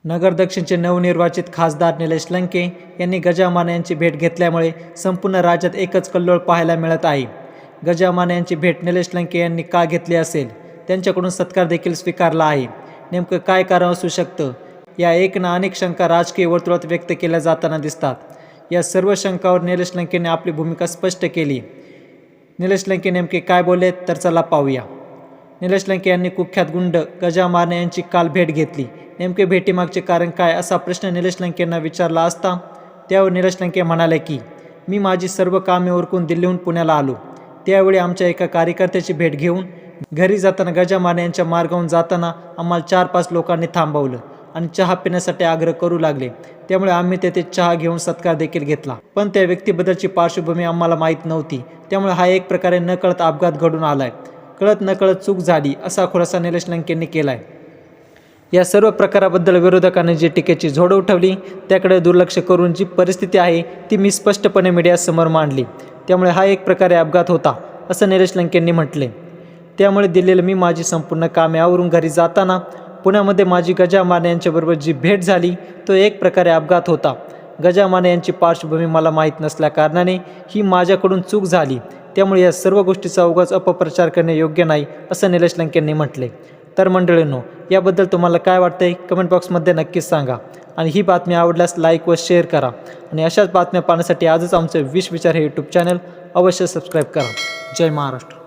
नगर दक्षिणचे नवनिर्वाचित खासदार निलेश लंके यांनी गजामाने यांची भेट घेतल्यामुळे संपूर्ण राज्यात एकच कल्लोळ पाहायला मिळत आहे। गजामाने यांची भेट निलेश लंके यांनी का घेतली असेल? त्यांच्याकडून सत्कार देखील स्वीकारला आहे। नेमकं काय कारण असू शकतं? या एक ना अनेक शंका राजकीय वर्तुळात व्यक्त केल्या जाताना दिसतात। या सर्व शंकावर निलेश लंकेने आपली भूमिका स्पष्ट केली। निलेश लंके नेमके काय बोलले तर चला पाहूया। निलेश लंके यांनी कुख्यात गुंड गजामाने यांची काल भेट घेतली। नेमके भेटीमागचे कारण काय असा प्रश्न निलेश लंकेंना विचारला असता त्यावर निलेश लंके म्हणाले की मी माझी सर्व कामे उरकून दिल्लीहून पुण्याला आलो। त्यावेळी आमच्या एका कार्यकर्त्याची भेट घेऊन घरी जाताना गजामाने यांच्या मार्गावरून जाताना आम्हाला 4-5 लोकांनी थांबवलं आणि चहा पिण्यासाठी आग्रह करू लागले। त्यामुळे आम्ही तेथे चहा घेऊन सत्कार देखील घेतला, पण त्या व्यक्तीबद्दलची पार्श्वभूमी आम्हाला माहीत नव्हती। त्यामुळे हा एक प्रकारे नकळत अपघात घडून आलाय। कळत नकळत चूक झाली असा खुलासा निलेश लंकेंनी केलाय। या सर्व प्रकाराबद्दल विरोधकांनी जी टीकेची झोड उठवली त्याकडे दुर्लक्ष करून जी परिस्थिती आहे ती मी स्पष्टपणे मीडियासमोर मांडली। त्यामुळे हा एक प्रकारे अपघात होता असं निलेश लंकेंनी म्हटले। त्यामुळे दिल्लीला मी माझी संपूर्ण कामे आवरून घरी जाताना पुण्यामध्ये माझी गजामाने यांच्याबरोबर जी भेट झाली तो एक प्रकारे अपघात होता। गजामाने यांची पार्श्वभूमी मला माहीत नसल्या कारणाने ही माझ्याकडून चूक झाली। त्यामुळे या सर्व गोष्टीचा उगाच अपप्रचार करणे योग्य नाही असं निलेश लंकेंनी म्हटले। तर मंडळींनो, याबद्दल तुम्हाला काय वाटतंय कमेंट बॉक्समध्ये नक्कीच सांगा आणि ही बातमी आवडल्यास लाईक व शेअर करा आणि अशाच बातम्या पाहण्यासाठी आजच आमचे 20 विचार हे यूट्यूब चॅनल अवश्य सबस्क्राईब करा। जय महाराष्ट्र।